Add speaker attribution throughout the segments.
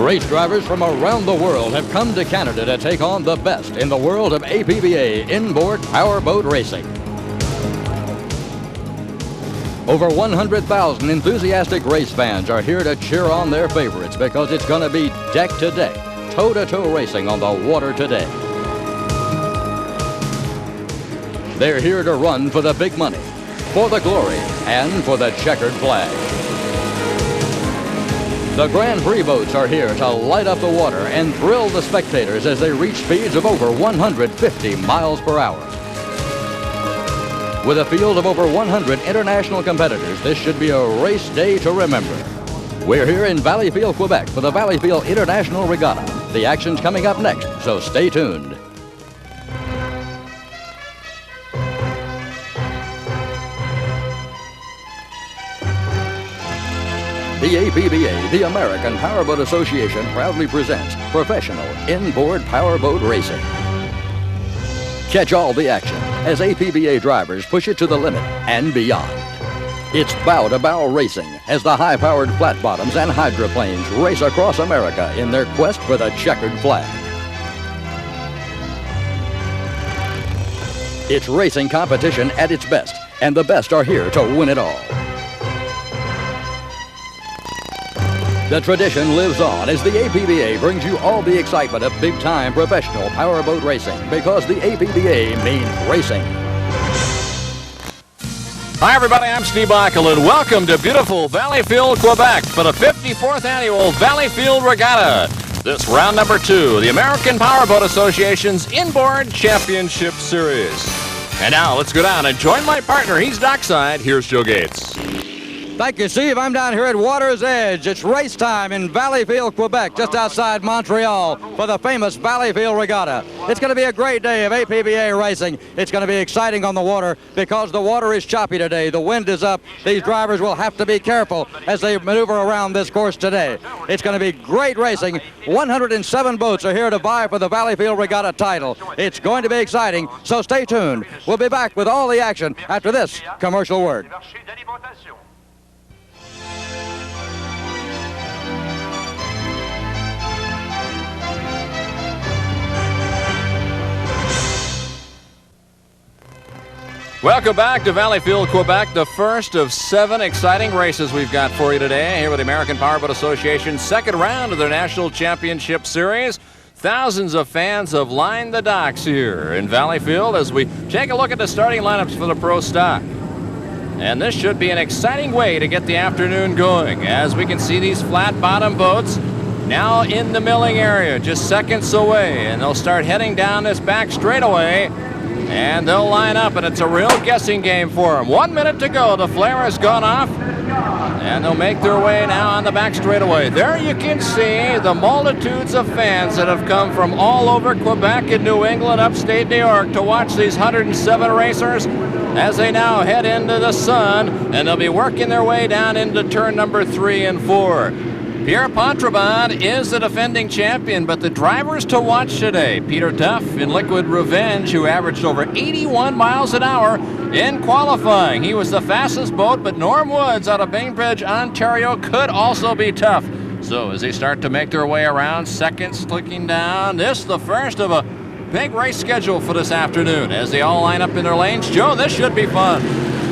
Speaker 1: Race drivers from around the world have come to Canada to take on the best in the world of APBA inboard powerboat racing. Over 100,000 enthusiastic race fans are here to cheer on their favorites because it's going to be deck to deck, toe-to-toe racing on the water today. They're here to run for the big money, for the glory, and for the checkered flag. The Grand Prix boats are here to light up the water and thrill the spectators as they reach speeds of over 150 miles per hour. With a field of over 100 international competitors, this should be a race day to remember. We're here in Valleyfield, Quebec for the Valleyfield International Regatta. The action's coming up next, so stay tuned. The APBA, the American Powerboat Association, proudly presents professional inboard powerboat racing. Catch all the action as APBA drivers push it to the limit and beyond. It's bow-to-bow racing as the high-powered flat bottoms and hydroplanes race across America in their quest for the checkered flag. It's racing competition at its best, and the best are here to win it all. The tradition lives on as the APBA brings you all the excitement of big-time professional powerboat racing, because the APBA means racing.
Speaker 2: Hi, everybody. I'm Steve Bockel, and welcome to beautiful Valleyfield, Quebec for the 54th Annual Valleyfield Regatta. This round number 2, the American Powerboat Association's Inboard Championship Series. And now let's go down and join my partner. He's dockside. Here's Joe Gates.
Speaker 1: Thank you, Steve. I'm down here at water's edge. It's race time in Valleyfield, Quebec, just outside Montreal for the famous Valleyfield Regatta. It's going to be a great day of APBA racing. It's going to be exciting on the water because the water is choppy today. The wind is up. These drivers will have to be careful as they maneuver around this course today. It's going to be great racing. 107 boats are here to vie for the Valleyfield Regatta title. It's going to be exciting, so stay tuned. We'll be back with all the action after this commercial word.
Speaker 2: Welcome back to Valleyfield, Quebec, the first of 7 exciting races we've got for you today here with the American Powerboat Association's second round of their National Championship Series. Thousands of fans have lined the docks here in Valleyfield as we take a look at the starting lineups for the pro stock. And this should be an exciting way to get the afternoon going, as we can see these flat bottom boats now in the milling area, just seconds away, and they'll start heading down this back straightaway. And they'll line up, and it's a real guessing game for them. 1 minute to go. The flare has gone off, and they'll make their way now on the back straightaway. There you can see the multitudes of fans that have come from all over Quebec and New England, upstate New York, to watch these 107 racers as they now head into the sun, and they'll be working their way down into turn number 3 and 4. Pierre Pontrebon is the defending champion, but the drivers to watch today, Peter Duff in Liquid Revenge, who averaged over 81 miles an hour in qualifying. He was the fastest boat, but Norm Woods out of Bainbridge, Ontario, could also be tough. So as they start to make their way around, seconds clicking down, this the first of a big race schedule for this afternoon as they all line up in their lanes. Joe, this should be fun.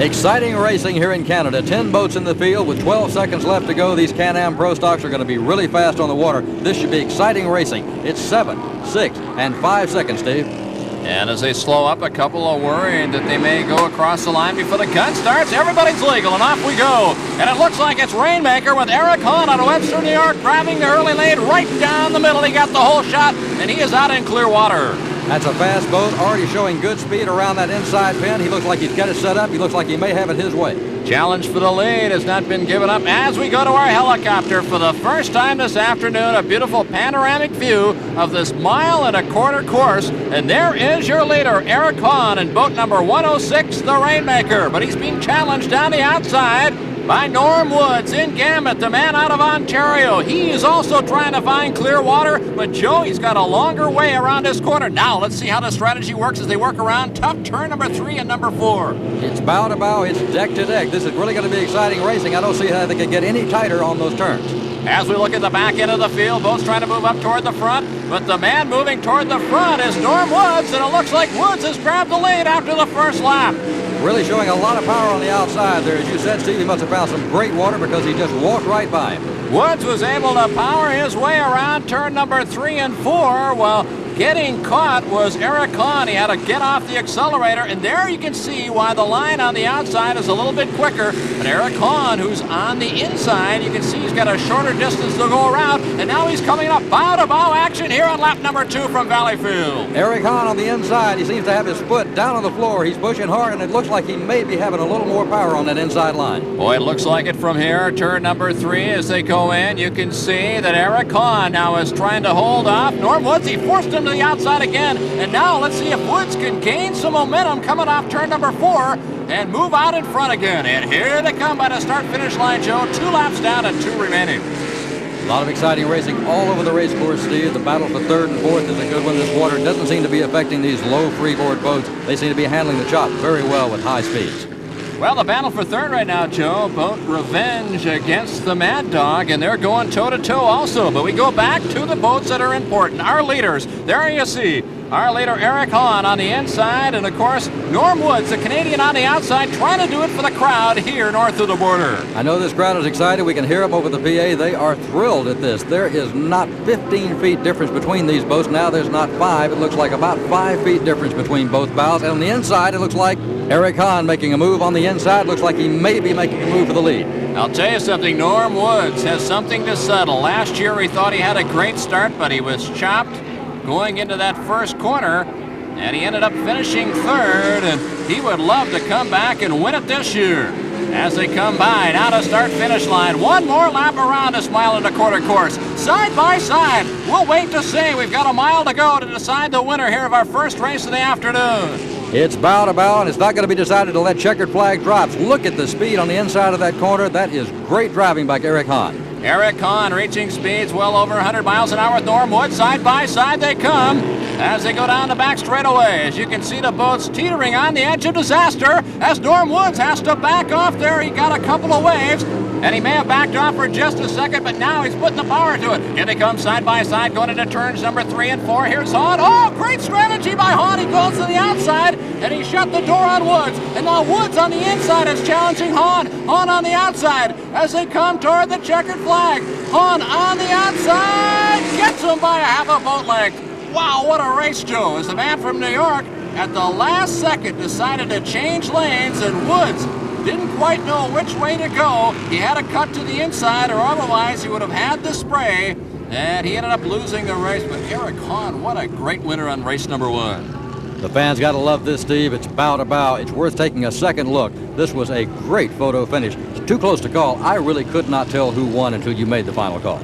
Speaker 1: Exciting racing here in Canada. 10 boats in the field with 12 seconds left to go. These Can-Am Pro Stocks are going to be really fast on the water. This should be exciting racing. It's 7, 6, and 5 seconds, Steve.
Speaker 2: And as they slow up, a couple are worried that they may go across the line before the gun starts. Everybody's legal, and off we go. And it looks like it's Rainmaker with Eric Hahn out of Webster, New York, driving the early lane right down the middle. He got the whole shot, and he is out in clear water.
Speaker 1: That's a fast boat, already showing good speed around that inside pin. He looks like he's got it set up. He looks like he may have it his way.
Speaker 2: Challenge for the lead has not been given up as we go to our helicopter for the first time this afternoon. A beautiful panoramic view of this 1.25-mile course. And there is your leader, Eric Hahn, in boat number 106, the Rainmaker. But he's being challenged down the outside by Norm Woods in Gambit, the man out of Ontario. He is also trying to find clear water, but Joe, he's got a longer way around this corner. Now let's see how the strategy works as they work around tough turn number 3 and number 4.
Speaker 1: It's bow to bow, it's deck to deck. This is really going to be exciting racing. I don't see how they can get any tighter on those turns.
Speaker 2: As we look at the back end of the field, boats trying to move up toward the front, but the man moving toward the front is Norm Woods, and it looks like Woods has grabbed the lead after the first lap.
Speaker 1: Really showing a lot of power on the outside there. As you said, Steve, he must have found some great water because he just walked right by him.
Speaker 2: Woods was able to power his way around turn number 3 and 4, while getting caught was Eric Hahn. He had to get off the accelerator, and there you can see why the line on the outside is a little bit quicker. But Eric Hahn, who's on the inside, you can see he's got a shorter distance to go around, and now he's coming up bow-to-bow action here on lap number 2 from Valleyfield.
Speaker 1: Eric Hahn on the inside. He seems to have his foot down on the floor. He's pushing hard, and it looks like he may be having a little more power on that inside line.
Speaker 2: Boy, it looks like it from here. Turn number 3 as they go in. You can see that Eric Hahn now is trying to hold off Norm Woods. He forced him to the outside again, and now let's see if Woods can gain some momentum coming off turn number 4 and move out in front again. And here they come by the start-finish line, Joe. 2 laps down and 2 remaining.
Speaker 1: A lot of exciting racing all over the race course, Steve. The battle for 3rd and 4th is a good one. This water doesn't seem to be affecting these low freeboard boats. They seem to be handling the chop very well with high speeds.
Speaker 2: Well, the battle for 3rd right now, Joe. Boat Revenge against the Mad Dog, and they're going toe-to-toe also. But we go back to the boats that are important. Our leaders, there you see. Our leader, Eric Hahn, on the inside, and of course, Norm Woods, the Canadian, on the outside, trying to do it for the crowd here north of the border.
Speaker 1: I know this crowd is excited. We can hear them over the PA. They are thrilled at this. There is not 15 feet difference between these boats. Now there's not 5. It looks like about 5 feet difference between both bows. And on the inside, it looks like Eric Hahn making a move on the inside. Looks like he may be making a move for the lead.
Speaker 2: I'll tell you something, Norm Woods has something to settle. Last year, he thought he had a great start, but he was chopped going into that first corner, and he ended up finishing 3rd, and he would love to come back and win it this year. As they come by, now to start-finish line. One more lap around this mile-and-a-quarter course. Side by side, we'll wait to see. We've got a mile to go to decide the winner here of our first race of the afternoon.
Speaker 1: It's bow to bow, and it's not going to be decided till that checkered flag drops. Look at the speed on the inside of that corner. That is great driving by Eric Hahn.
Speaker 2: Eric Hahn reaching speeds well over 100 miles an hour with Norm Woods. Side by side they come as they go down the back straightaway. As you can see, the boat's teetering on the edge of disaster as Norm Woods has to back off there. He got a couple of waves, and he may have backed off for just a second, but now he's putting the power to it. Here they come side by side going into turns number 3 and 4. Here's Hahn. Oh, great strategy by Hahn. He goes to the outside, and he shut the door on Woods. And now Woods on the inside is challenging Hahn. Hahn on the outside as they come toward the checkered flag. Hahn on the outside gets him by a half a boat length. Wow, what a race, Joe, as the man from New York at the last second decided to change lanes, and Woods didn't quite know which way to go. He had to cut to the inside, or otherwise he would have had the spray, and he ended up losing the race. But Eric Hahn, what a great winner on race number 1.
Speaker 1: The fans got to love this, Steve. It's bow to bow. It's worth taking a second look. This was a great photo finish. It's too close to call. I really could not tell who won until you made the final call.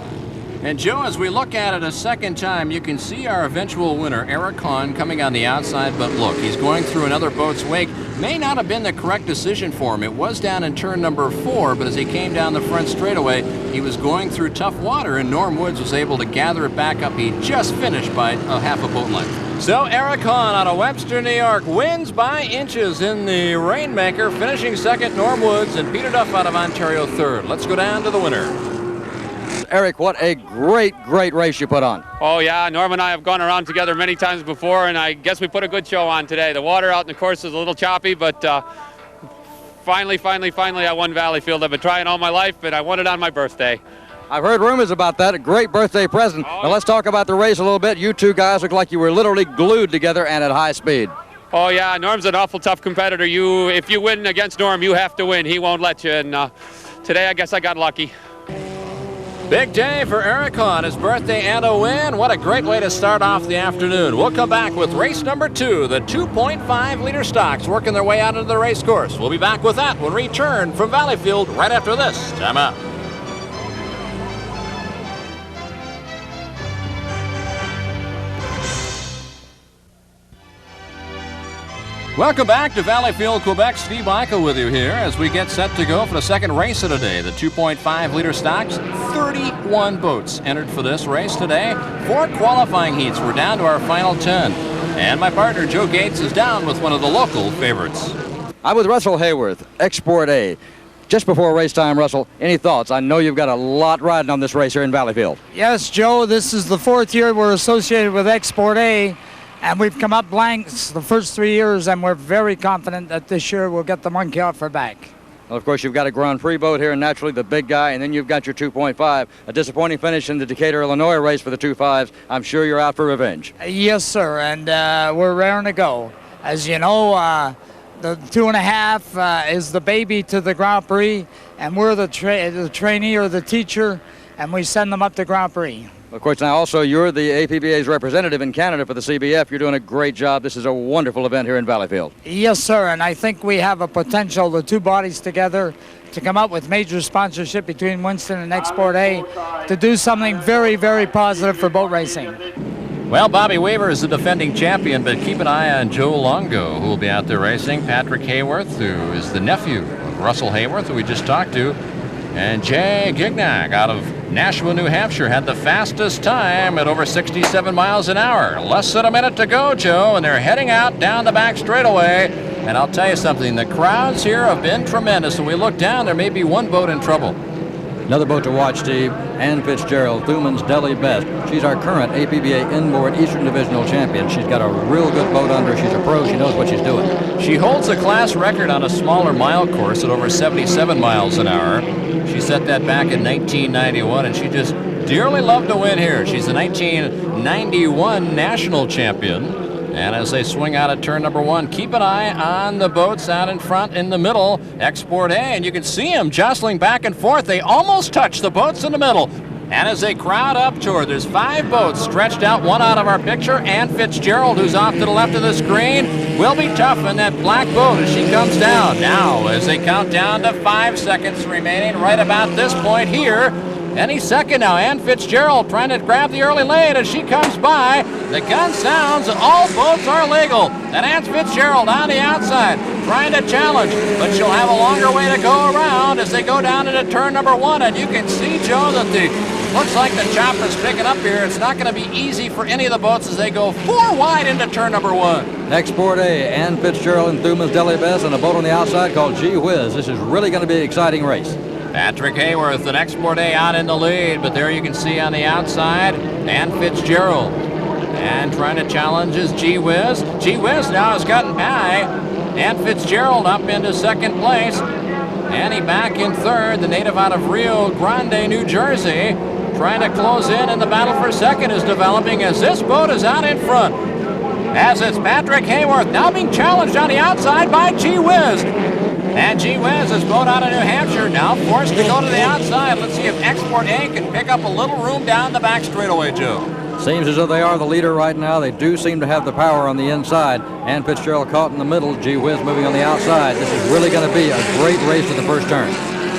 Speaker 2: And Joe, as we look at it a second time, you can see our eventual winner, Eric Hahn, coming on the outside. But look, he's going through another boat's wake. May not have been the correct decision for him. It was down in turn number 4, but as he came down the front straightaway, he was going through tough water, and Norm Woods was able to gather it back up. He just finished by a half a boat length. So Eric Hahn out of Webster, New York, wins by inches in the Rainmaker, finishing second, Norm Woods, and Peter Duff out of Ontario 3rd. Let's go down to the winner.
Speaker 1: Eric, what a great race you put on.
Speaker 3: Oh, yeah. Norm and I have gone around together many times before, and I guess we put a good show on today. The water out in the course is a little choppy, but finally, I won Valleyfield. I've been trying all my life, but I won it on my birthday.
Speaker 1: I've heard rumors about that. A great birthday present.
Speaker 3: Oh,
Speaker 1: now let's talk about the race a little bit. You two guys look like you were literally glued together and at high speed.
Speaker 3: Oh, yeah. Norm's an awful tough competitor. If you win against Norm, you have to win. He won't let you, and today I guess I got lucky.
Speaker 2: Big day for Eric Hahn, his birthday and a win. What a great way to start off the afternoon. We'll come back with race number 2, the 2.5-liter stocks working their way out into the race course. We'll be back with that when we return from Valleyfield right after this. Time out. Welcome back to Valleyfield, Quebec. Steve Michael with you here as we get set to go for the second race of the day. The 2.5-liter stocks, 31 boats entered for this race today. 4 qualifying heats. We're down to our final 10. And my partner, Joe Gates, is down with one of the local favorites.
Speaker 1: I'm with Russell Hayworth, Export A. Just before race time, Russell, any thoughts? I know you've got a lot riding on this race here in Valleyfield.
Speaker 4: Yes, Joe, this is the 4th year we're associated with Export A. And we've come up blanks the first 3 years, and we're very confident that this year we'll get the monkey off our back.
Speaker 1: Well, of course, you've got a Grand Prix boat here, and naturally the big guy, and then you've got your 2.5. A disappointing finish in the Decatur, Illinois race for the 2.5s. I'm sure you're out for revenge.
Speaker 4: Yes, sir, and we're raring to go. As you know, the 2.5 is the baby to the Grand Prix, and we're the trainee or the teacher, and we send them up to Grand Prix.
Speaker 1: Of course, now also you're the APBA's representative in Canada for the CBF. You're doing a great job. This is a wonderful event here in Valleyfield.
Speaker 4: Yes, sir, and I think we have a potential, the two bodies together, to come up with major sponsorship between Winston and Export A to do something very, very positive for boat racing.
Speaker 2: Well, Bobby Weaver is the defending champion, but keep an eye on Joe Longo, who will be out there racing. Patrick Hayworth, who is the nephew of Russell Hayworth, who we just talked to. And Jay Gignac out of Nashua, New Hampshire, had the fastest time at over 67 miles an hour. Less than a minute to go, Joe, and they're heading out down the back straightaway. And I'll tell you something, the crowds here have been tremendous. When we look down, there may be one boat in trouble.
Speaker 1: Another boat to watch, Steve, Ann Fitzgerald, Thuman's Deli Best. She's our current APBA Inboard Eastern Divisional champion. She's got a real good boat under her. She's a pro. She knows what she's doing.
Speaker 2: She holds the class record on a smaller mile course at over 77 miles an hour. She set that back in 1991, and she just dearly loved to win here. She's the 1991 national champion. And as they swing out of turn number 1, keep an eye on the boats out in front in the middle. Export A, and you can see them jostling back and forth. They almost touch the boats in the middle. And as they crowd up toward, there's 5 boats stretched out, one out of our picture. Ann Fitzgerald, who's off to the left of the screen, will be tough in that black boat as she comes down. Now, as they count down to 5 seconds remaining, right about this point here, any second now, Ann Fitzgerald trying to grab the early lane as she comes by. The gun sounds and all boats are legal. And Ann Fitzgerald on the outside trying to challenge, but she'll have a longer way to go around as they go down into turn number 1. And you can see, Joe, that looks like the chop is picking up here. It's not going to be easy for any of the boats as they go 4 wide into turn number 1.
Speaker 1: Export A, Ann Fitzgerald and Thuman's Deli Best, and a boat on the outside called Gee Whiz. This is really going to be an exciting race.
Speaker 2: Patrick Hayworth and Export A out in the lead, but there you can see on the outside, Ann Fitzgerald. And trying to challenge is Gee Whiz. Gee Whiz now has gotten by. Ann Fitzgerald up into second place. Annie back in third, the native out of Rio Grande, New Jersey. Trying to close in, and the battle for second is developing as this boat is out in front. As it's Patrick Hayworth now being challenged on the outside by Gee Whiz. And Gee Whiz, this boat out of New Hampshire, now forced to go to the outside. Let's see if Export A can pick up a little room down the back straightaway, Joe.
Speaker 1: Seems as though they are the leader right now. They do seem to have the power on the inside. Ann Fitzgerald caught in the middle. Gee Whiz moving on the outside. This is really going to be a great race to the first turn.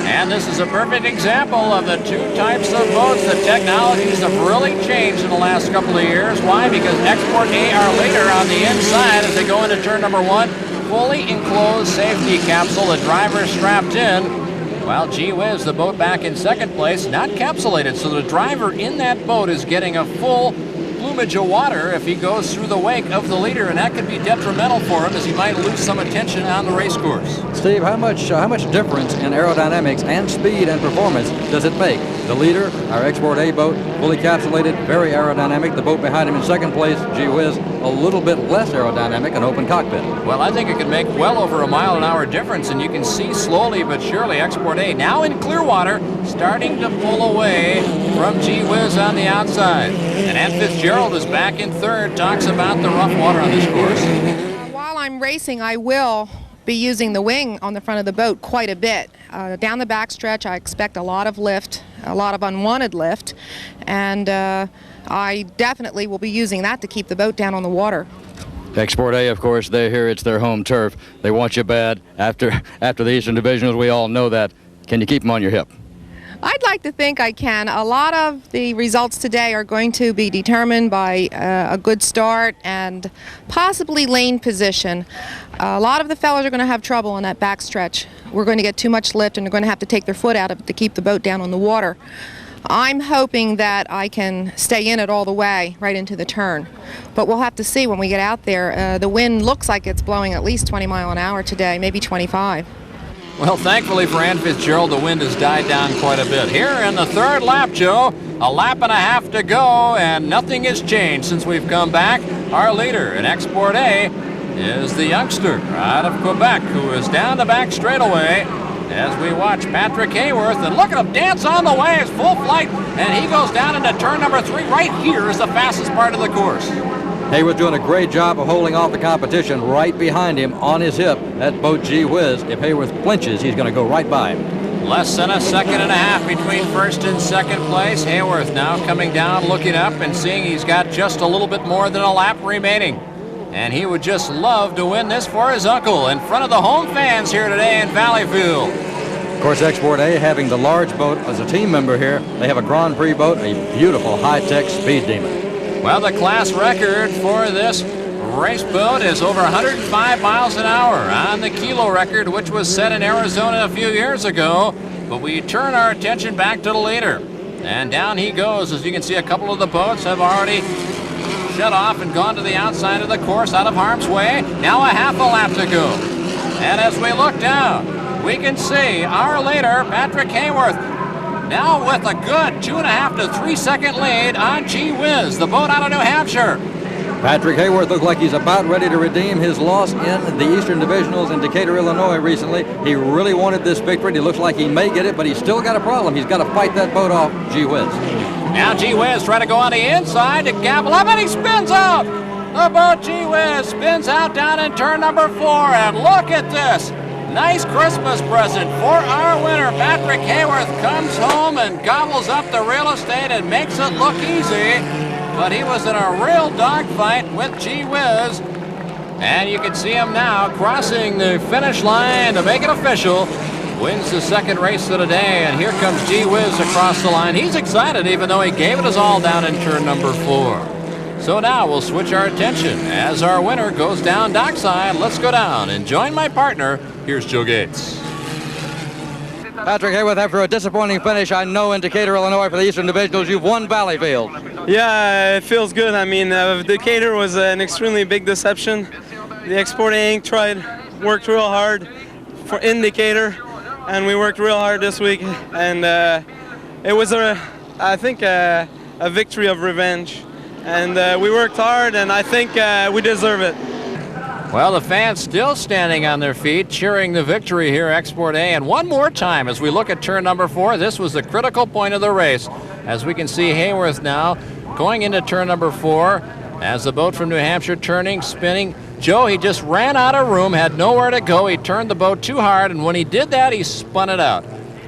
Speaker 2: And this is a perfect example of the 2 types of boats. The technologies have really changed in the last couple of years. Why? Because Export A are leader on the inside as they go into turn number 1. Fully enclosed safety capsule, the driver strapped in, while Gee Whiz, the boat back in second place, not capsulated, so the driver in that boat is getting a full plumage of water if he goes through the wake of the leader, and that could be detrimental for him as he might lose some attention on the race course.
Speaker 1: Steve, how much difference in aerodynamics and speed and performance does it make? The leader, our Export A boat, fully capsulated, very aerodynamic. The boat behind him in second place, Gee Whiz, a little bit less aerodynamic, an open cockpit.
Speaker 2: Well, I think it could make well over a mile-an-hour difference, and you can see slowly but surely Export A now in clear water, starting to pull away from Gee Whiz on the outside. And Ann Fitzgerald is back in third, talks about the rough water on this course.
Speaker 5: While I'm racing, I will be using the wing on the front of the boat quite a bit. Down the backstretch, I expect a lot of lift, a lot of unwanted lift, and I definitely will be using that to keep the boat down on the water.
Speaker 1: Export A, of course, they're here. It's their home turf. They want you bad. After the Eastern Divisionals, we all know that. Can you keep them on your hip?
Speaker 5: I'd like to think I can. A lot of the results today are going to be determined by a good start and possibly lane position. A lot of the fellows are going to have trouble in that backstretch. We're going to get too much lift and they're going to have to take their foot out of it to keep the boat down on the water. I'm hoping that I can stay in it all the way right into the turn. But we'll have to see when we get out there. The wind looks like it's blowing at least 20 miles an hour today, maybe 25.
Speaker 2: Well, thankfully for Ann Fitzgerald, the wind has died down quite a bit. Here in the third lap, Joe, a lap and a half to go, and nothing has changed since we've come back. Our leader in Export A is the youngster out of Quebec, who is down the back straightaway as we watch Patrick Hayworth. And look at him dance on the waves, full flight, and he goes down into turn number 3. Right here is the fastest part of the course.
Speaker 1: Hayworth doing a great job of holding off the competition right behind him on his hip. That boat, gee whiz, if Hayworth flinches, he's going to go right by him.
Speaker 2: Less than a second and a half between first and second place. Hayworth now coming down, looking up and seeing he's got just a little bit more than a lap remaining. And he would just love to win this for his uncle in front of the home fans here today in Valleyfield.
Speaker 1: Of course, Export A having the large boat as a team member here. They have a Grand Prix boat, a beautiful high-tech Speed Demon.
Speaker 2: Well, the class record for this race boat is over 105 miles an hour on the kilo record, which was set in Arizona a few years ago. But we turn our attention back to the leader. And down he goes. As you can see, a couple of the boats have already shut off and gone to the outside of the course out of harm's way. Now a half a lap to go. And as we look down, we can see our leader, Patrick Hayworth, now with a good 2.5 to 3 second lead on Gee Whiz, the boat out of New Hampshire.
Speaker 1: Patrick Hayworth looks like he's about ready to redeem his loss in the Eastern Divisionals in Decatur, Illinois recently. He really wanted this victory. He looks like he may get it, but he's still got a problem. He's got to fight that boat off, Gee Whiz.
Speaker 2: Now Gee Whiz trying to go on the inside to gabble up, and he spins out. The boat Gee Whiz spins out down in turn number 4, and look at this. Nice Christmas present for our winner. Patrick Hayworth comes home and gobbles up the real estate and makes it look easy. But he was in a real dogfight with Gee Whiz. And you can see him now crossing the finish line to make it official. Wins the second race of the day, and here comes Gee Whiz across the line. He's excited even though he gave it his all down in turn number 4. So now we'll switch our attention as our winner goes down dockside. Let's go down and join my partner. Here's Joe Gates.
Speaker 1: Patrick Hayworth, after a disappointing finish, I know, in Decatur, Illinois for the Eastern Divisionals, you've won Valleyfield.
Speaker 6: Yeah, it feels good. I mean, Decatur was an extremely big deception. The Export A Inc. worked real hard in Decatur, and we worked real hard this week. And it was, I think, a victory of revenge. And we worked hard, and I think we deserve it.
Speaker 2: Well, the fans still standing on their feet, cheering the victory here, Export A. And one more time, as we look at turn number 4, this was the critical point of the race. As we can see Hayworth now going into turn number 4, as the boat from New Hampshire turning, spinning. Joe, he just ran out of room, had nowhere to go. He turned the boat too hard, and when he did that, he spun it out.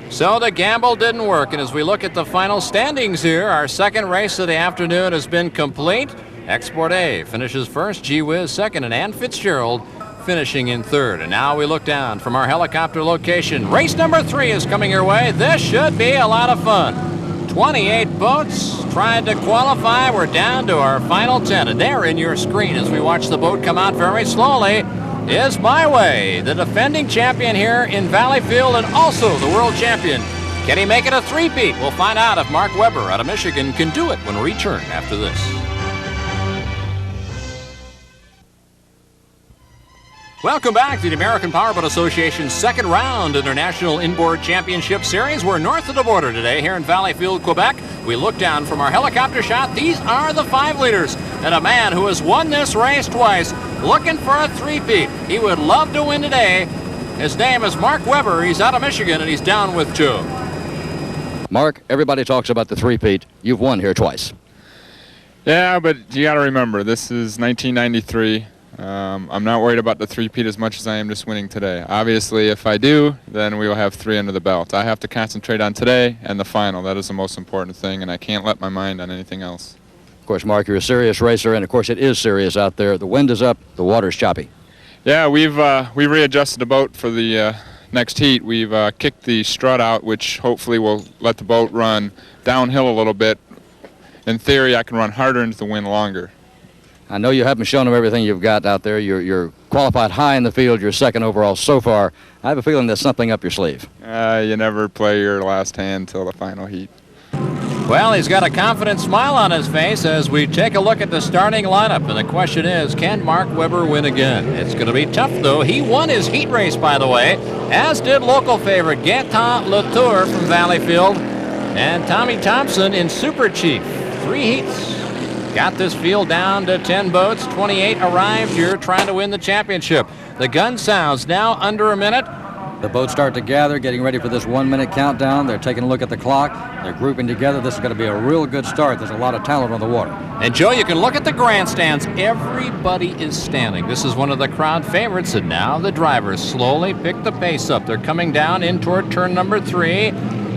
Speaker 2: So the gamble didn't work, and as we look at the final standings here, our second race of the afternoon has been complete. Export A finishes first, Gee Whiz second, and Ann Fitzgerald finishing in third. And now we look down from our helicopter location. Race number 3 is coming your way. This should be a lot of fun. 28 boats tried to qualify. We're down to our final 10, and there in your screen as we watch the boat come out very slowly is My Way, the defending champion here in Valleyfield and also the world champion. Can he make it a three-peat? We'll find out if Mark Webber out of Michigan can do it when we return after this. Welcome back to the American Powerboat Association's second round International Inboard Championship Series. We're north of the border today here in Valleyfield, Quebec. We look down from our helicopter shot. These are the 5 leaders. And a man who has won this race twice, looking for a three-peat. He would love to win today. His name is Mark Webber. He's out of Michigan, and he's down with Joe.
Speaker 1: Mark, everybody talks about the three-peat. You've won here twice.
Speaker 7: Yeah, but you got to remember, this is 1993. I'm not worried about the three-peat as much as I am just winning today. Obviously, if I do, then we will have 3 under the belt. I have to concentrate on today and the final. That is the most important thing, and I can't let my mind on anything else.
Speaker 1: Of course, Mark, you're a serious racer, and of course it is serious out there. The wind is up, the water's choppy.
Speaker 7: Yeah, we've readjusted the boat for the next heat, we've kicked the strut out, which hopefully will let the boat run downhill a little bit. In theory, I can run harder into the wind longer.
Speaker 1: I know you haven't shown them everything you've got out there. You're qualified high in the field. You're second overall so far. I have a feeling there's something up your sleeve.
Speaker 7: You never play your last hand till the final heat.
Speaker 2: Well, he's got a confident smile on his face as we take a look at the starting lineup. And the question is, can Mark Webber win again? It's going to be tough, though. He won his heat race, by the way, as did local favorite Gaetan Latour from Valleyfield and Tommy Thompson in Super Chief. 3 heats. Got this field down to 10 boats. 28 arrived here trying to win the championship. The gun sounds now under a minute.
Speaker 1: The boats start to gather, getting ready for this 1-minute countdown. They're taking a look at the clock. They're grouping together. This is going to be a real good start. There's a lot of talent on the water.
Speaker 2: And, Joe, you can look at the grandstands. Everybody is standing. This is one of the crowd favorites, and now the drivers slowly pick the pace up. They're coming down in toward turn number 3.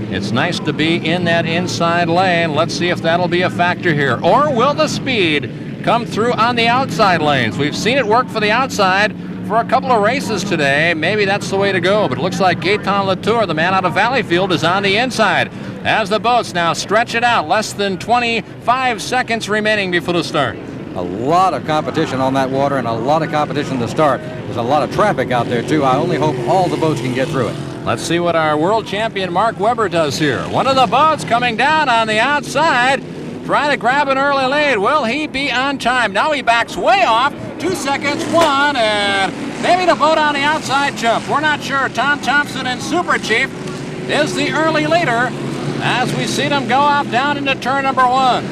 Speaker 2: It's nice to be in that inside lane. Let's see if that'll be a factor here. Or will the speed come through on the outside lanes? We've seen it work for the outside for a couple of races today. Maybe that's the way to go, but it looks like Gaetan Latour, the man out of Valleyfield, is on the inside as the boats now stretch it out. Less than 25 seconds remaining before the start.
Speaker 1: A lot of competition on that water and a lot of competition to start. There's a lot of traffic out there, too. I only hope all the boats can get through it.
Speaker 2: Let's see what our world champion Mark Webber does here. One of the boats coming down on the outside, trying to grab an early lead. Will he be on time? Now he backs way off. 2 seconds, 1, and maybe the boat on the outside jump. We're not sure. Tom Thompson in Super Chief is the early leader as we see them go off down into turn number 1.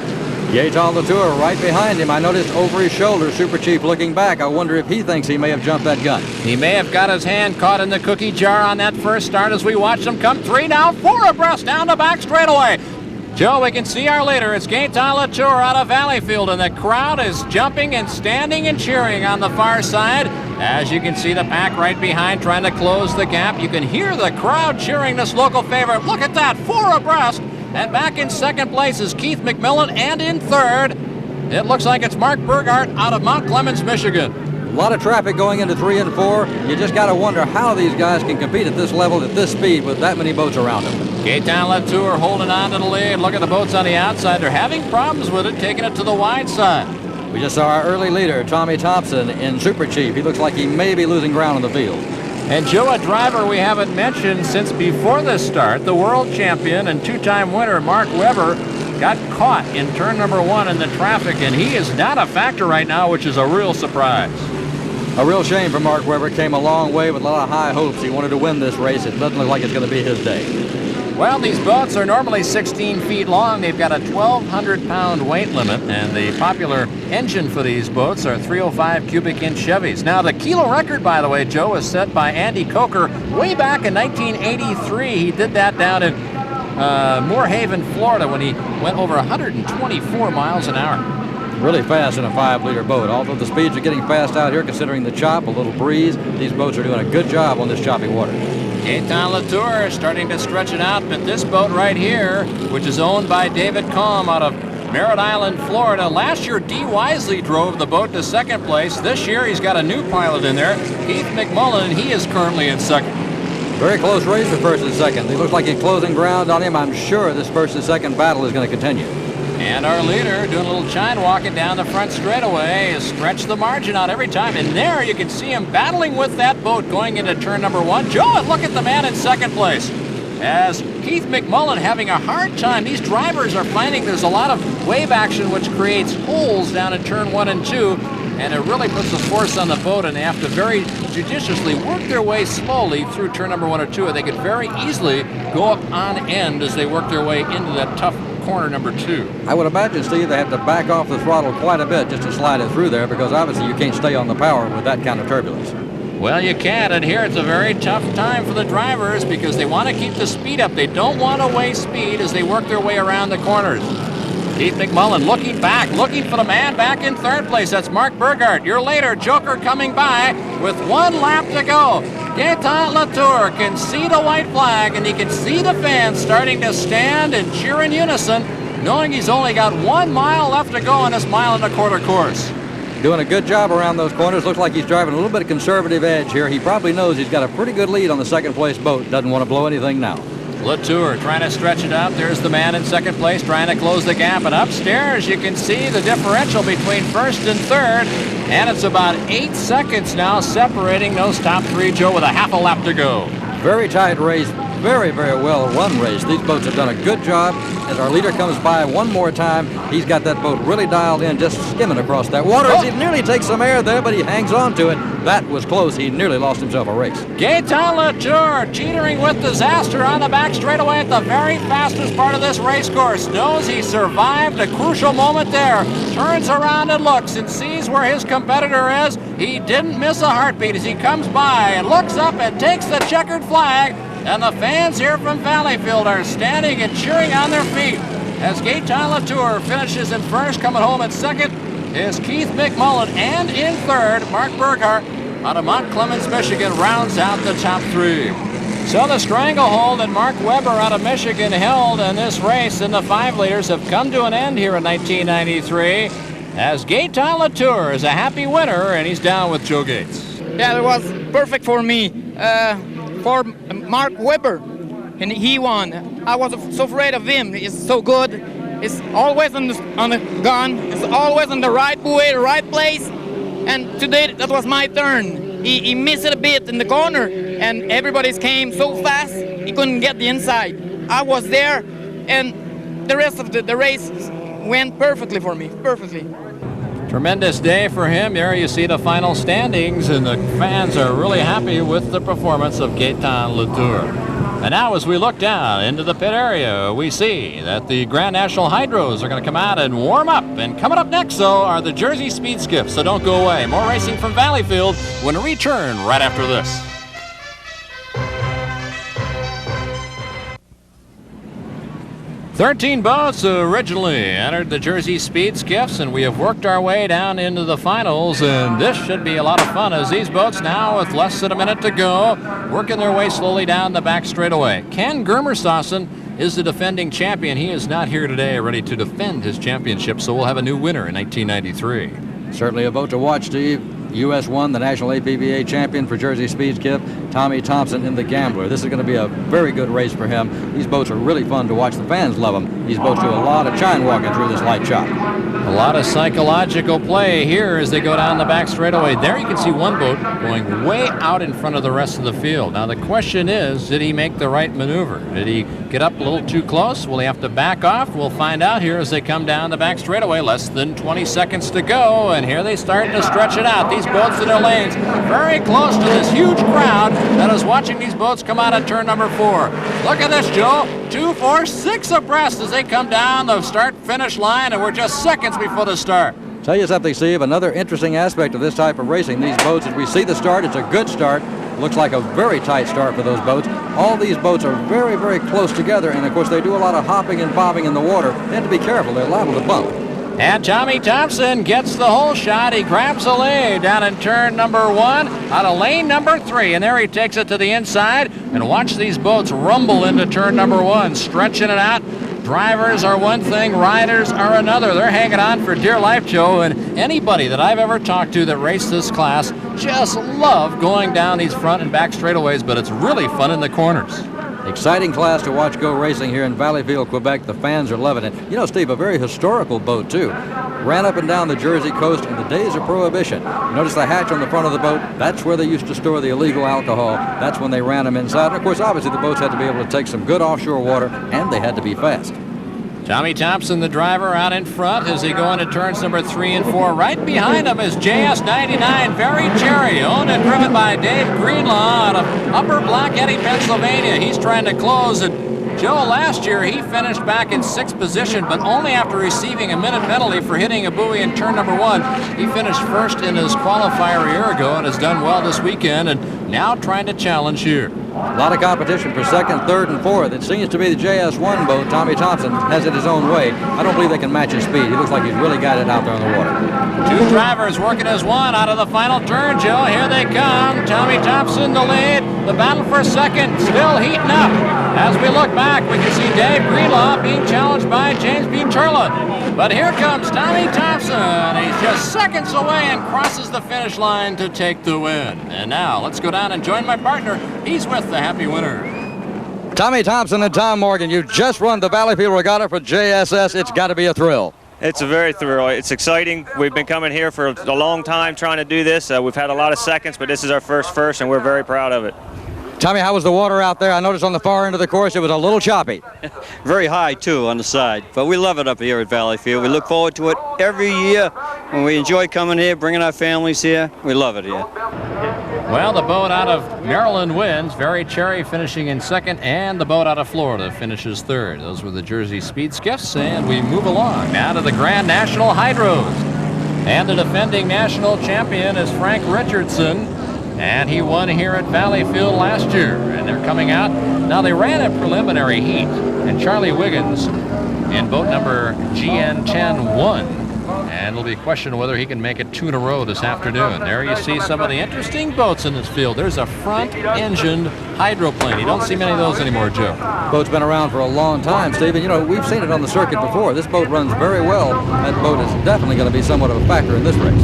Speaker 1: Gaetan Latour right behind him. I noticed over his shoulder, Super Chief looking back. I wonder if he thinks he may have jumped that gun.
Speaker 2: He may have got his hand caught in the cookie jar on that first start as we watch them come 3 now, 4 abreast down the back straightaway. Joe, we can see our leader. It's Gaetan Latour out of Valleyfield, and the crowd is jumping and standing and cheering on the far side. As you can see the pack right behind trying to close the gap. You can hear the crowd cheering this local favorite. Look at that, 4 abreast. And back in second place is Keith McMillan, and in third, it looks like it's Mark Burghardt out of Mount Clemens, Michigan.
Speaker 1: A lot of traffic going into 3 and 4. You just got to wonder how these guys can compete at this level, at this speed, with that many boats around them.
Speaker 2: Gaetan Latour holding on to the lead. Look at the boats on the outside. They're having problems with it, taking it to the wide side.
Speaker 1: We just saw our early leader, Tommy Thompson, in Super Chief. He looks like he may be losing ground in the field.
Speaker 2: And Joe, a driver we haven't mentioned since before this start, the world champion and 2-time winner Mark Webber, got caught in turn number 1 in the traffic, and he is not a factor right now, which is a real surprise.
Speaker 1: A real shame for Mark Webber. Came a long way with a lot of high hopes. He wanted to win this race. It doesn't look like it's going to be his day.
Speaker 2: Well, these boats are normally 16 feet long. They've got a 1,200-pound weight limit, and the popular engine for these boats are 305 cubic inch Chevys. Now, the kilo record, by the way, Joe, was set by Andy Coker way back in 1983. He did that down in Moorhaven, Florida, when he went over 124 miles an hour.
Speaker 1: Really fast in a 5-liter boat. Although the speeds are getting fast out here, considering the chop, a little breeze, these boats are doing a good job on this choppy water.
Speaker 2: Gaetan Latour starting to stretch it out, but this boat right here, which is owned by David Combe out of Merritt Island, Florida. Last year, Dee Wisely drove the boat to second place. This year, he's got a new pilot in there, Keith McMullen, and he is currently in second.
Speaker 1: Very close race for first and second. He looks like he's closing ground on him. I'm sure this first and second battle is going to continue.
Speaker 2: And our leader doing a little chine walking down the front straightaway has stretched the margin out every time. And there you can see him battling with that boat going into turn number 1. Joe, and look at the man in second place. As Keith McMullen having a hard time. These drivers are finding there's a lot of wave action which creates holes down in turn 1 and 2. And it really puts a force on the boat, and they have to very judiciously work their way slowly through turn number 1 or 2. And they could very easily go up on end as they work their way into that tough corner number 2.
Speaker 1: I would imagine, Steve, they have to back off the throttle quite a bit just to slide it through there, because obviously you can't stay on the power with that kind of turbulence.
Speaker 2: Well, you can't, and here it's a very tough time for the drivers because they want to keep the speed up. They don't want to waste speed as they work their way around the corners. Keith McMullen looking back, looking for the man back in third place. That's Mark Burghardt. Your later Joker coming by with 1 lap to go. Gaetan Latour can see the white flag, and he can see the fans starting to stand and cheer in unison, knowing he's only got 1 mile left to go on this 1.25 mile course.
Speaker 1: Doing a good job around those corners. Looks like he's driving a little bit of conservative edge here. He probably knows he's got a pretty good lead on the second place boat. Doesn't want to blow anything now.
Speaker 2: Latour trying to stretch it out. There's the man in second place trying to close the gap. And upstairs you can see the differential between first and third. And it's about 8 seconds now separating those top three, Joe, with a half a lap to go.
Speaker 1: Very tight race. Very, very well run race. These boats have done a good job. As our leader comes by one more time, he's got that boat really dialed in, just skimming across that water. He nearly takes some air there, but he hangs on to it. That was close. He nearly lost himself a race.
Speaker 2: Gaetan Latour teetering with disaster on the back straightaway at the very fastest part of this race course. Knows he survived a crucial moment there. Turns around and looks and sees where his competitor is. He didn't miss a heartbeat as he comes by and looks up and takes the checkered flag. And the fans here from Valleyfield are standing and cheering on their feet as Gaetan Latour finishes in first. Coming home in second is Keith McMullen, and in third, Mark Burghardt out of Mount Clemens, Michigan, rounds out the top three. So the stranglehold that Mark Webber out of Michigan held in this race in the 5 liters have come to an end here in 1993 as Gaetan Latour is a happy winner, and he's down with Joe Gates.
Speaker 8: Yeah, it was perfect for me. For Mark Webber, and he won. I was so afraid of him. He's so good. He's always on the gun. He's always on the right buoy, the right place. And today that was my turn. He missed it a bit in the corner, and everybody came so fast he couldn't get the inside. I was there, and the rest of the race went perfectly for me. Perfectly.
Speaker 2: Tremendous day for him. There you see the final standings, and the fans are really happy with the performance of Gaetan Latour. And now as we look down into the pit area, we see that the Grand National Hydros are going to come out and warm up. And coming up next, though, are the Jersey Speed Skiffs, so don't go away. More racing from Valleyfield when we return right after this. 13 boats originally entered the Jersey Speed Skiffs, and we have worked our way down into the finals, and this should be a lot of fun as these boats now, with less than a minute to go, working their way slowly down the back straightaway. Ken Germerstossen is the defending champion. He is not here today ready to defend his championship, so we'll have a new winner in 1993.
Speaker 1: Certainly a boat to watch, Steve. US 1, the National APBA champion for Jersey Speed Skiff, Tommy Thompson in the Gambler. This is going to be a very good race for him. These boats are really fun to watch. The fans love them. These boats do a lot of chine walking through this light chop.
Speaker 2: A lot of psychological play here as they go down the back straightaway. There you can see one boat going way out in front of the rest of the field. Now the question is, did he make the right maneuver? Did he get up a little too close? Will he have to back off? We'll find out here as they come down the back straightaway. Less than 20 seconds to go, and here they start to stretch it out. These boats in their lanes very close to this huge crowd that is watching these boats come out of turn number 4. Look at this, Joe. 2, 4, 6 abreast as they come down the start-finish line, and we're just seconds before the start.
Speaker 1: Tell you something, Steve, another interesting aspect of this type of racing, these boats, as we see the start, it's a good start. Looks like a very tight start for those boats. All these boats are very, very close together, and of course they do a lot of hopping and bobbing in the water. They have to be careful. They're liable to bump.
Speaker 2: And Tommy Thompson gets the whole shot. He grabs the lead down in turn number 1 out of lane number 3. And there he takes it to the inside. And watch these boats rumble into turn number 1, stretching it out. Drivers are one thing, riders are another. They're hanging on for dear life, Joe. And anybody that I've ever talked to that raced this class just love going down these front and back straightaways, but it's really fun in the corners.
Speaker 1: Exciting class to watch go racing here in Valleyfield, Quebec. The fans are loving it. You know, Steve, a very historical boat, too. Ran up and down the Jersey coast in the days of Prohibition. Notice the hatch on the front of the boat. That's where they used to store the illegal alcohol. That's when they ran them inside. And, of course, obviously, the boats had to be able to take some good offshore water, and they had to be fast.
Speaker 2: Tommy Thompson, the driver, out in front as they go into turns number 3 and 4. Right behind him is JS99, Very Cherry, owned and driven by Dave Greenlaw out of Upper Black Eddy, Pennsylvania. He's trying to close, and Joe, last year he finished back in 6th position, but only after receiving a minute penalty for hitting a buoy in turn number 1. He finished first in his qualifier a year ago and has done well this weekend, and now trying to challenge here.
Speaker 1: A lot of competition for second, third, and fourth. It seems to be the JS1 boat. Tommy Thompson has it his own way. I don't believe they can match his speed. He looks like he's really got it out there on the water.
Speaker 2: Two drivers working as one out of the final turn, Joe. Here they come. Tommy Thompson, the lead. The battle for second still heating up. As we look back, we can see Dave Greenlaw being challenged by James B. Turlett. But here comes Tommy Thompson. He's just seconds away and crosses the finish line to take the win. And now let's go down and join my partner. He's with the happy winner.
Speaker 1: Tommy Thompson and Tom Morgan, you just run the Valleyfield Regatta for JSS. It's got to be a thrill.
Speaker 9: It's a very thrill. It's exciting. We've been coming here for a long time trying to do this. We've had a lot of seconds, but this is our first, and we're very proud of it.
Speaker 1: Tommy, how was the water out there? I noticed on the far end of the course it was a little choppy.
Speaker 10: Very high, too, on the side. But we love it up here at Valleyfield. We look forward to it every year when we enjoy coming here, bringing our families here. We love it here.
Speaker 2: Well, the boat out of Maryland wins. Very Cherry finishing in second, and the boat out of Florida finishes third. Those were the Jersey Speed Skiffs, and we move along now to the Grand National Hydros. And the defending national champion is Frank Richardson, and he won here at Valleyfield last year. And they're coming out. Now, they ran a preliminary heat, and Charlie Wiggins in boat number GN10 won. And it'll be a question whether he can make it two in a row this afternoon. There you see some of the interesting boats in this field. There's a front-engined hydroplane. You don't see many of those anymore, Joe.
Speaker 1: Boat's been around for a long time, Stephen. You know, we've seen it on the circuit before. This boat runs very well. That boat is definitely going to be somewhat of a factor in this race.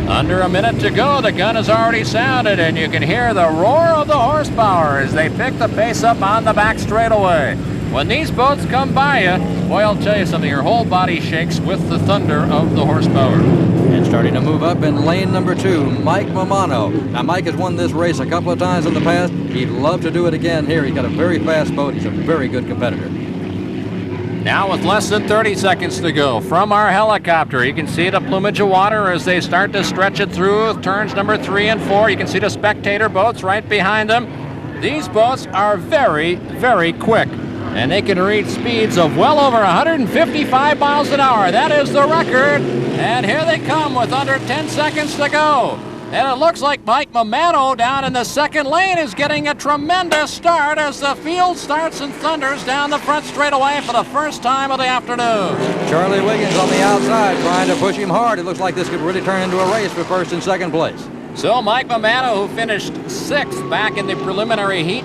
Speaker 2: Under a minute to go. The gun has already sounded, and you can hear the roar of the horsepower as they pick the pace up on the back straightaway. When these boats come by you, boy, I'll tell you something, your whole body shakes with the thunder of the horsepower.
Speaker 1: And starting to move up in lane number 2, Mike Mamano. Now, Mike has won this race a couple of times in the past. He'd love to do it again here. He's got a very fast boat. He's a very good competitor.
Speaker 2: Now with less than 30 seconds to go from our helicopter, you can see the plumage of water as they start to stretch it through turns number 3 and 4. You can see the spectator boats right behind them. These boats are very, very quick, and they can reach speeds of well over 155 miles an hour. That is the record. And here they come with under 10 seconds to go. And it looks like Mike Mamano down in the second lane is getting a tremendous start as the field starts and thunders down the front straightaway for the first time of the afternoon.
Speaker 1: Charlie Wiggins on the outside trying to push him hard. It looks like this could really turn into a race for first and second place.
Speaker 2: So Mike Mamano, who finished 6th back in the preliminary heat,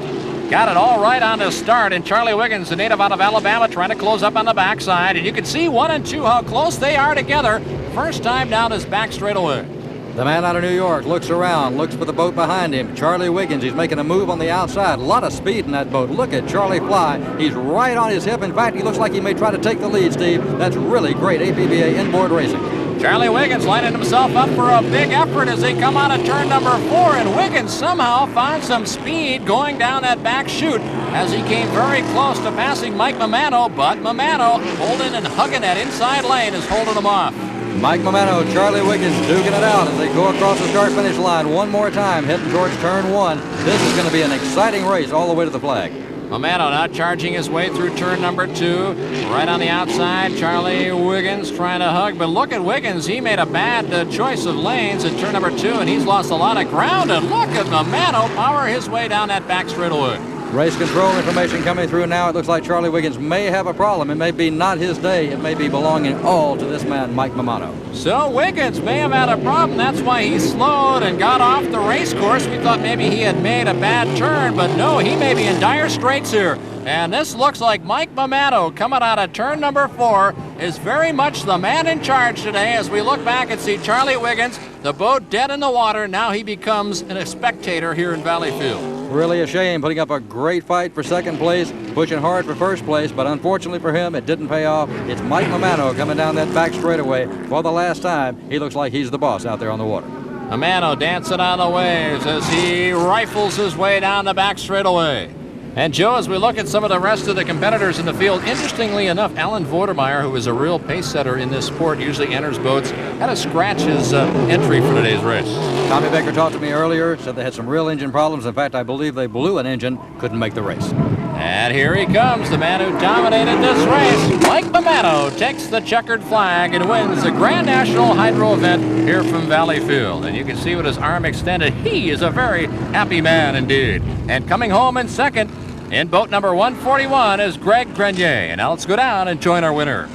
Speaker 2: got it all right on the start, and Charlie Wiggins, the native out of Alabama, trying to close up on the backside. And you can see 1 and 2 how close they are together. First time down this back straightaway.
Speaker 1: The man out of New York looks around, looks for the boat behind him. Charlie Wiggins, he's making a move on the outside. A lot of speed in that boat. Look at Charlie fly. He's right on his hip. In fact, he looks like he may try to take the lead, Steve. That's really great APBA inboard racing.
Speaker 2: Charlie Wiggins lining himself up for a big effort as they come out of turn number 4, and Wiggins somehow finds some speed going down that back chute as he came very close to passing Mike Mamano, but Mamano holding and hugging that inside lane is holding him off.
Speaker 1: Mike Mamano, Charlie Wiggins duking it out as they go across the start-finish line one more time, heading towards turn 1. This is going to be an exciting race all the way to the flag.
Speaker 2: Mamano now charging his way through turn number 2. Right on the outside, Charlie Wiggins trying to hug. But look at Wiggins. He made a bad choice of lanes at turn number 2, and he's lost a lot of ground. And look at Mamano power his way down that back straightaway.
Speaker 1: Race control information coming through now. It looks like Charlie Wiggins may have a problem. It may be not his day. It may be belonging all to this man, Mike Mamano.
Speaker 2: So Wiggins may have had a problem. That's why he slowed and got off the race course. We thought maybe he had made a bad turn, but no, he may be in dire straits here. And this looks like Mike Mamano coming out of turn number 4 is very much the man in charge today as we look back and see Charlie Wiggins, the boat dead in the water. Now he becomes a spectator here in Valleyfield.
Speaker 1: Really a shame, putting up a great fight for second place, pushing hard for first place, but unfortunately for him, it didn't pay off. It's Mike Mamano coming down that back straightaway for the last time. He looks like he's the boss out there on the water.
Speaker 2: Mamano dancing on the waves as he rifles his way down the back straightaway. And Joe, as we look at some of the rest of the competitors in the field, interestingly enough, Alan Vodermeyer, who is a real pace setter in this sport, usually enters boats, had to scratch his entry for today's race.
Speaker 1: Tommy Baker talked to me earlier, said they had some real engine problems. In fact, I believe they blew an engine, couldn't make the race.
Speaker 2: And here he comes, the man who dominated this race. Mike Bomano takes the checkered flag and wins the Grand National Hydro event here from Valleyfield. And you can see with his arm extended, he is a very happy man indeed. And coming home in second in boat number 141 is Greg Grenier. And now let's go down and join our winner.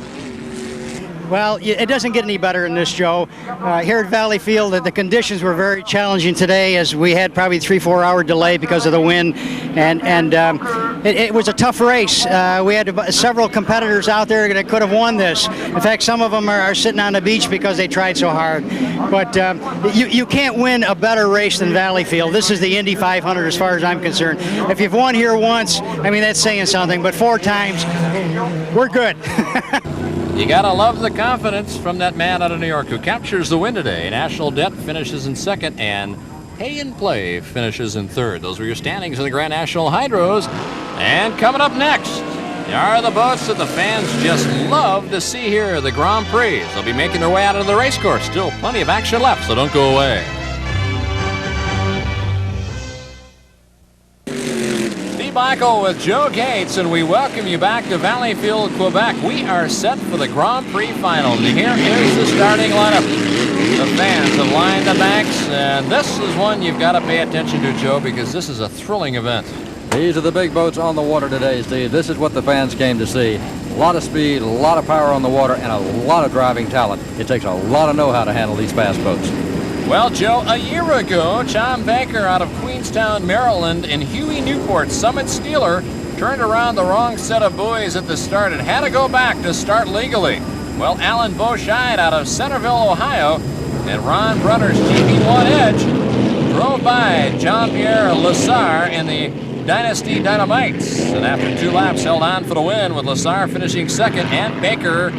Speaker 11: Well, it doesn't get any better than this, Joe. Here at Valleyfield, the conditions were very challenging today, as we had probably 3-4 hour delay because of the wind, and it was a tough race. We had several competitors out there that could have won this. In fact, some of them are sitting on the beach because they tried so hard. But you can't win a better race than Valleyfield. This is the Indy 500 as far as I'm concerned. If you've won here once, I mean, that's saying something, but 4 times, we're good.
Speaker 2: You gotta love the confidence from that man out of New York who captures the win today. National Debt finishes in second, and Pay and Play finishes in third. Those were your standings in the Grand National Hydros. And coming up next are the boats that the fans just love to see here, the Grand Prix. They'll be making their way out of the race course. Still plenty of action left, so don't go away. Michael with Joe Gates, and we welcome you back to Valleyfield, Quebec. We are set for the Grand Prix final. And here is the starting lineup. The fans have lined the banks, and this is one you've got to pay attention to, Joe, because this is a thrilling event.
Speaker 1: These are the big boats on the water today, Steve. This is what the fans came to see. A lot of speed, a lot of power on the water, and a lot of driving talent. It takes a lot of know-how to handle these fast boats.
Speaker 2: Well, Joe, a year ago, Tom Baker out of Queenstown, Maryland, and Huey Newport, Summit Steeler, turned around the wrong set of buoys at the start and had to go back to start legally. Well, Alan Beauscheid out of Centerville, Ohio, and Ron Brunner's GP1 Edge drove by Jean-Pierre Lessard in the Dynasty Dynamites. And after 2 laps, held on for the win, with Lessard finishing second and Baker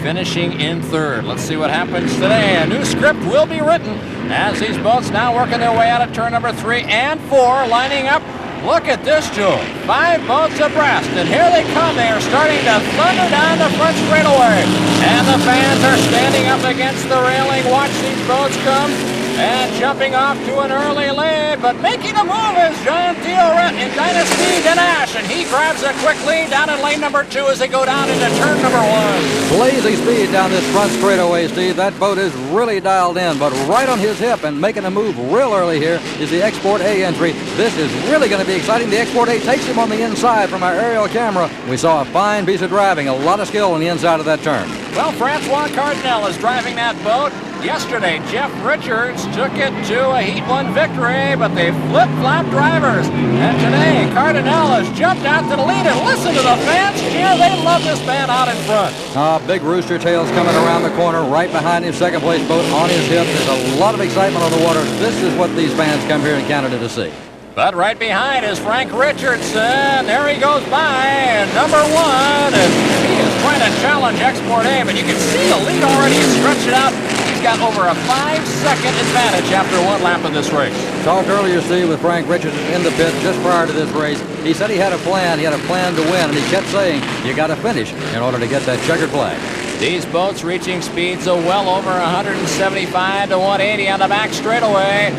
Speaker 2: finishing in third. Let's see what happens today. A new script will be written as these boats now working their way out of turn number 3 and 4, lining up. Look at this, Joe. 5 boats abreast, and here they come. They are starting to thunder down the front straightaway, and the fans are standing up against the railing. Watch these boats come and jumping off to an early lead, but making a move is Jean Theoret in Dynasty Denache, and he grabs a quick lead down in lane number 2 as they go down into turn number 1.
Speaker 1: Blazing speed down this front straightaway, Steve. That boat is really dialed in, but right on his hip and making a move real early here is the Export A entry. This is really going to be exciting. The Export A takes him on the inside from our aerial camera. We saw a fine piece of driving, a lot of skill on the inside of that turn.
Speaker 2: Well, Francois Cardinal is driving that boat. Yesterday, Jeff Richards took it to a Heat 1 victory, but they flip-flop drivers. And today, Cardinal has jumped out to the lead, and listen to the fans cheer. They love this man out in front.
Speaker 1: Big rooster tails coming around the corner, right behind his second-place boat on his hip. There's a lot of excitement on the water. This is what these fans come here in Canada to see.
Speaker 2: But right behind is Frank Richardson. There he goes by, and number 1, and he is trying to challenge Export A, but you can see the lead already stretched it out. He's got over a 5-second advantage after 1 lap of this race.
Speaker 1: Talked earlier, Steve, with Frank Richardson in the pit just prior to this race. He said he had a plan. He had a plan to win, and he kept saying, you got to finish in order to get that checkered flag.
Speaker 2: These boats reaching speeds of well over 175 to 180 on the back straightaway.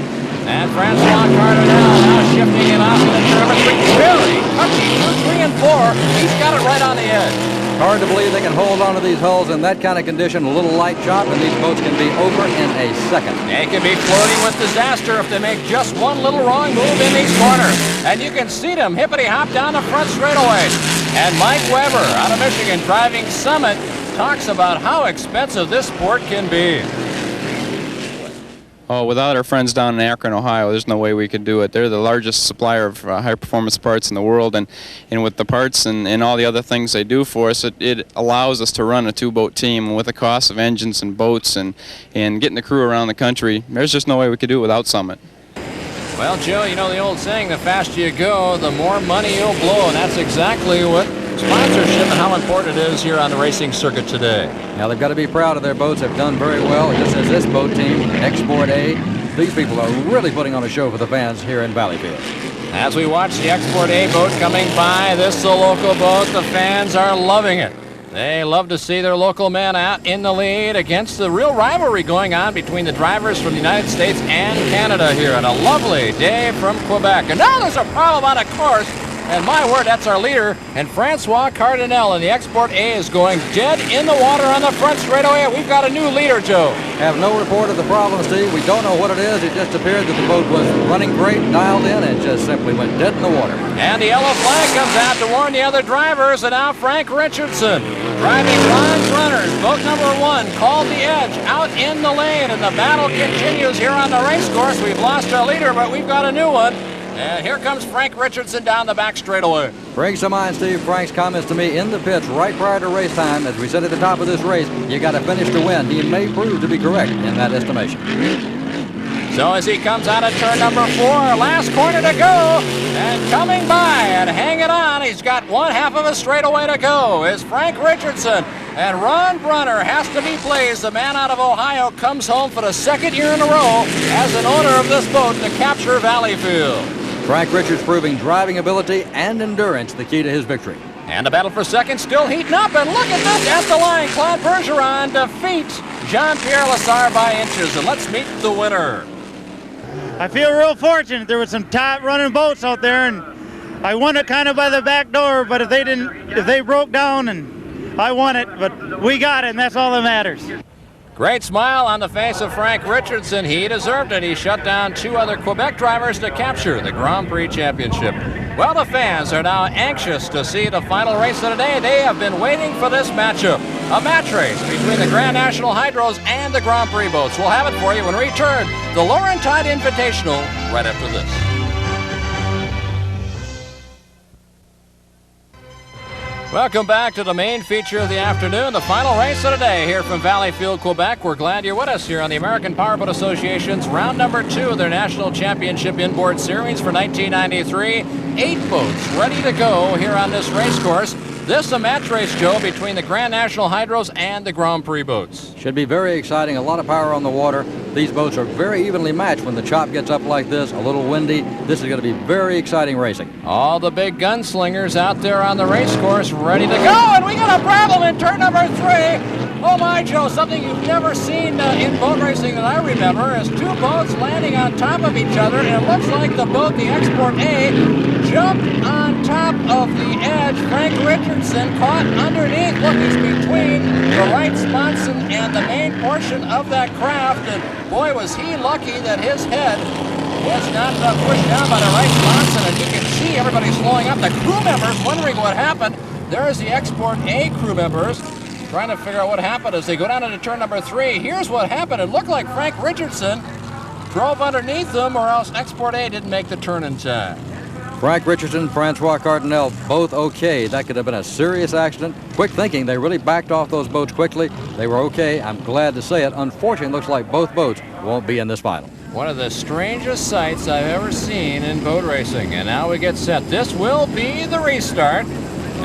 Speaker 2: And Francois Cardinal now shifting it off into turn number 3. Really touchy, 2, 3, and 4. He's got it right on the edge.
Speaker 1: Hard to believe they can hold on to these hulls in that kind of condition. A little light chop, and these boats can be over in a second.
Speaker 2: They can be flirting with disaster if they make just one little wrong move in these corners. And you can see them hippity-hop down the front straightaway. And Mike Weber out of Michigan driving Summit talks about how expensive this sport can be.
Speaker 7: Oh, without our friends down in Akron, Ohio, there's no way we could do it. They're the largest supplier of high-performance parts in the world, and with the parts and all the other things they do for us, it allows us to run a 2-boat team with the cost of engines and boats and getting the crew around the country. There's just no way we could do it without Summit.
Speaker 2: Well, Joe, you know the old saying, the faster you go, the more money you'll blow, and that's exactly what sponsorship and how important it is here on the racing circuit today.
Speaker 1: Now, they've got to be proud of their boats. They've done very well, just as this boat team, Export A. These people are really putting on a show for the fans here in Valleyfield.
Speaker 2: As we watch the Export A boat coming by, this is the local boat. The fans are loving it. They love to see their local man out in the lead against the real rivalry going on between the drivers from the United States and Canada here on a lovely day from Quebec. And now there's a problem on a course. And my word, that's our leader, and Francois Cardinal, and the Export A is going dead in the water on the front straightaway. We've got a new leader, Joe.
Speaker 1: Have no report of the problem, Steve. We don't know what it is. It just appeared that the boat was running great, dialed in, and just simply went dead in the water.
Speaker 2: And the yellow flag comes out to warn the other drivers, and now Frank Richardson driving Ron's runners. Boat number 1 called the edge out in the lane, and the battle continues here on the race course. We've lost our leader, but we've got a new one. And here comes Frank Richardson down the back straightaway.
Speaker 1: Brings to mind, Steve, Frank's comments to me in the pits right prior to race time. As we said at the top of this race, you got to finish to win. He may prove to be correct in that estimation.
Speaker 2: So as he comes out of turn number 4, last corner to go, and coming by and hanging on, he's got one half of a straightaway to go, is Frank Richardson. And Ron Brunner has to be pleased. The man out of Ohio comes home for the 2nd year in a row as an owner of this boat to capture Valleyfield.
Speaker 1: Frank Richards proving driving ability and endurance the key to his victory.
Speaker 2: And the battle for second still heating up, and look at this at the line. Claude Bergeron defeats Jean-Pierre Lassar by inches, and let's meet the winner.
Speaker 12: I feel real fortunate. There was some top running boats out there, and I won it kind of by the back door, but if they broke down, and I won it, but we got it, and that's all that matters.
Speaker 2: Great smile on the face of Frank Richardson. He deserved it. He shut down 2 other Quebec drivers to capture the Grand Prix Championship. Well, the fans are now anxious to see the final race of the day. They have been waiting for this matchup. A match race between the Grand National Hydros and the Grand Prix boats. We'll have it for you when we return. The Laurentide Invitational right after this. Welcome back to the main feature of the afternoon, the final race of the day here from Valleyfield, Quebec. We're glad you're with us here on the American Powerboat Association's round number 2 of their National Championship Inboard Series for 1993. 8 boats ready to go here on this race course. This is a match race, Joe, between the Grand National Hydros and the Grand Prix boats.
Speaker 1: Should be very exciting. A lot of power on the water. These boats are very evenly matched when the chop gets up like this, a little windy. This is going to be very exciting racing.
Speaker 2: All the big gunslingers out there on the race course ready to go, and we got a problem in turn number 3. Oh my, Joe, something you've never seen in boat racing that I remember is 2 boats landing on top of each other, and it looks like the boat, the Export A, jumped on top of the edge. Frank Richardson caught underneath. Look, he's between the right sponson and the main portion of that craft, and boy, was he lucky that his head was not pushed down by the right sponson, and you can see everybody slowing up. The crew members wondering what happened. There's the Export A crew members trying to figure out what happened as they go down into turn number 3. Here's what happened. It looked like Frank Richardson drove underneath them, or else Export A didn't make the turn in time.
Speaker 1: Frank Richardson, Francois Cardinal, both okay. That could have been a serious accident. Quick thinking, they really backed off those boats quickly. They were okay. I'm glad to say it. Unfortunately, it looks like both boats won't be in this final.
Speaker 2: One of the strangest sights I've ever seen in boat racing. And now we get set. This will be the restart.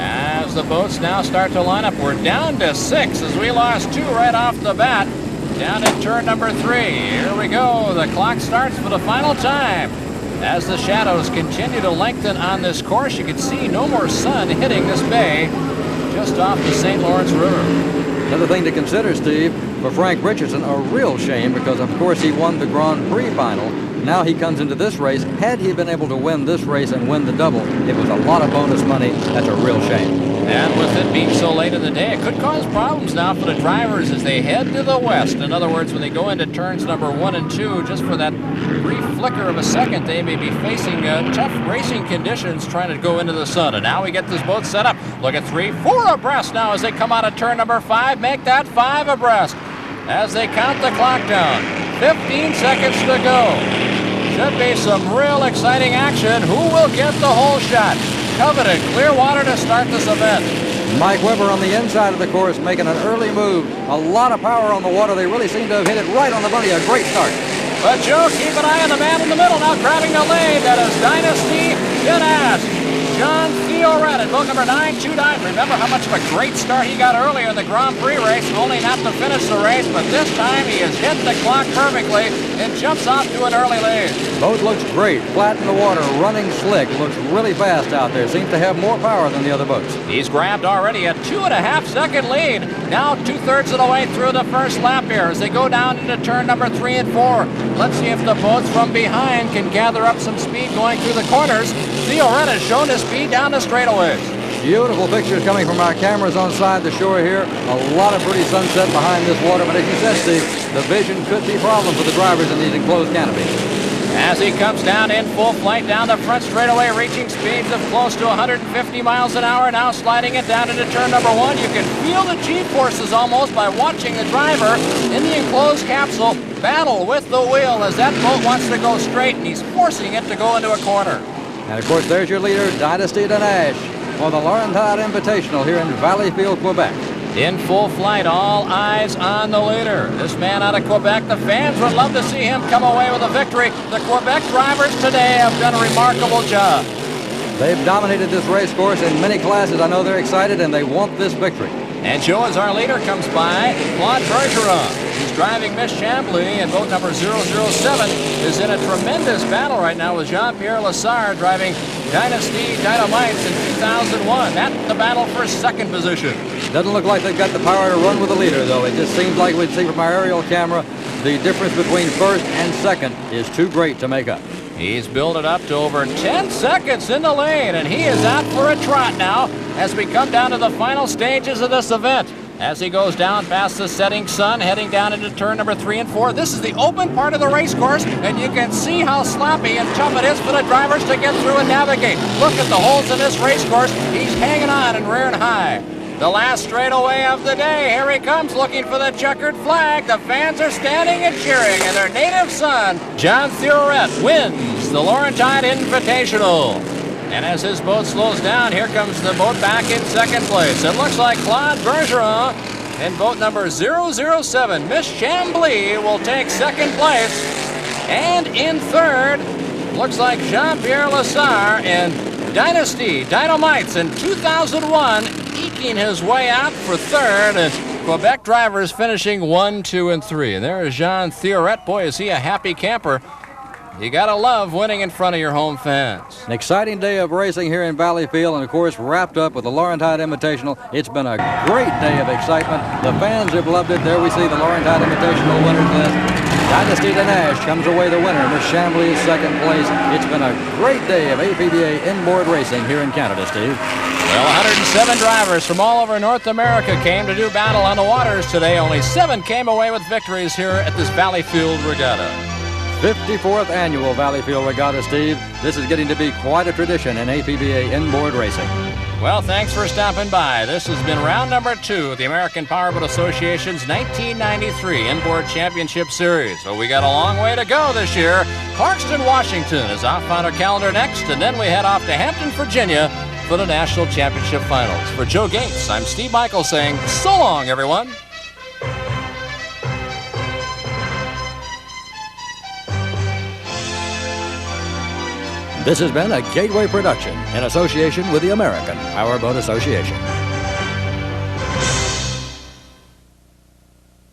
Speaker 2: As the boats now start to line up, we're down to 6 as we lost 2 right off the bat. Down in turn number 3. Here we go. The clock starts for the final time. As the shadows continue to lengthen on this course, you can see no more sun hitting this bay just off the St. Lawrence River.
Speaker 1: Another thing to consider, Steve, for Frank Richardson, a real shame because, of course, he won the Grand Prix final. Now he comes into this race. Had he been able to win this race and win the double, it was a lot of bonus money. That's a real shame.
Speaker 2: And with it being so late in the day, it could cause problems now for the drivers as they head to the west. In other words, when they go into turns number 1 and 2, just for that brief flicker of a second, they may be facing tough racing conditions trying to go into the sun. And now we get this boat set up. Look at 3, 4 abreast now as they come out of turn number 5. Make that 5 abreast as they count the clock down. 15 seconds to go. Should be some real exciting action. Who will get the whole shot? Coveted Clearwater to start this event.
Speaker 1: Mike Weber on the inside of the course making an early move. A lot of power on the water. They really seem to have hit it right on the money. A great start.
Speaker 2: But Joe, keep an eye on the man in the middle now grabbing the lane. That is Dynasty Genas. John Theoretis in boat number 929. Remember how much of a great start he got earlier in the Grand Prix race, only not to finish the race, but this time he has hit the clock perfectly and jumps off to an early lead.
Speaker 1: Boat looks great, flat in the water, running slick, looks really fast out there, seems to have more power than the other boats.
Speaker 2: He's grabbed already a 2.5-second lead, now 2/3 of the way through the first lap here as they go down into turn number 3 and 4. Let's see if the boats from behind can gather up some speed going through the corners. Theoret has shown his speed down the straightaways.
Speaker 1: Beautiful pictures coming from our cameras on side the shore here. A lot of pretty sunset behind this water, but as you said, Steve, the vision could be a problem for the drivers in these enclosed canopies.
Speaker 2: As he comes down in full flight down the front straightaway, reaching speeds of close to 150 miles an hour, now sliding it down into turn number 1. You can feel the G-forces almost by watching the driver in the enclosed capsule battle with the wheel as that boat wants to go straight, and he's forcing it to go into a corner.
Speaker 1: And of course, there's your leader, Dynasty de Nash, for the Laurentide Invitational here in Valleyfield, Quebec.
Speaker 2: In full flight, all eyes on the leader. This man out of Quebec, the fans would love to see him come away with a victory. The Quebec drivers today have done a remarkable job.
Speaker 1: They've dominated this race course in many classes. I know they're excited and they want this victory.
Speaker 2: And Joe, as our leader comes by, Claude Bergeron. He's driving Miss Chambly, and boat number 007 is in a tremendous battle right now with Jean-Pierre Lassard driving Dynasty Dynamites in 2001. That's the battle for second position.
Speaker 1: Doesn't look like they've got the power to run with the leader, though. It just seems like we'd see from our aerial camera the difference between first and second is too great to make up.
Speaker 2: He's built it up to over 10 seconds in the lane, and he is out for a trot now as we come down to the final stages of this event. As he goes down past the setting sun, heading down into turn number 3 and 4. This is the open part of the race course, and you can see how sloppy and tough it is for the drivers to get through and navigate. Look at the holes in this race course. He's hanging on and rearing high. The last straightaway of the day. Here he comes looking for the checkered flag. The fans are standing and cheering, and their native son, John Theoret, wins the Laurentide Invitational. And as his boat slows down, here comes the boat back in second place. It looks like Claude Bergeron in boat number 007. Miss Chambly will take second place. And in third, looks like Jean-Pierre Lassard in Dynasty Dynamites in 2001, eking his way out for third, and Quebec drivers finishing 1, 2, and 3. And there is Jean Theoret. Boy, is he a happy camper. You gotta love winning in front of your home fans.
Speaker 1: An exciting day of racing here in Valleyfield, and of course wrapped up with the Laurentide Invitational. It's been a great day of excitement. The fans have loved it. There we see the Laurentide Invitational winners list. Dynasty de Nash comes away the winner. Miss Chambly is second place. It's been a great day of APBA inboard racing here in Canada, Steve.
Speaker 2: Well, 107 drivers from all over North America came to do battle on the waters today. Only 7 came away with victories here at this Valleyfield Regatta.
Speaker 1: 54th annual Valleyfield Regatta, Steve. This is getting to be quite a tradition in APBA inboard racing.
Speaker 2: Well, thanks for stopping by. This has been round number 2 of the American Powerboat Association's 1993 Inboard Championship Series. So we got a long way to go this year. Clarkston, Washington is off on our calendar next, and then we head off to Hampton, Virginia for the National Championship Finals. For Joe Gates, I'm Steve Michael saying so long, everyone.
Speaker 1: This has been a Gateway production in association with the American Powerboat Association.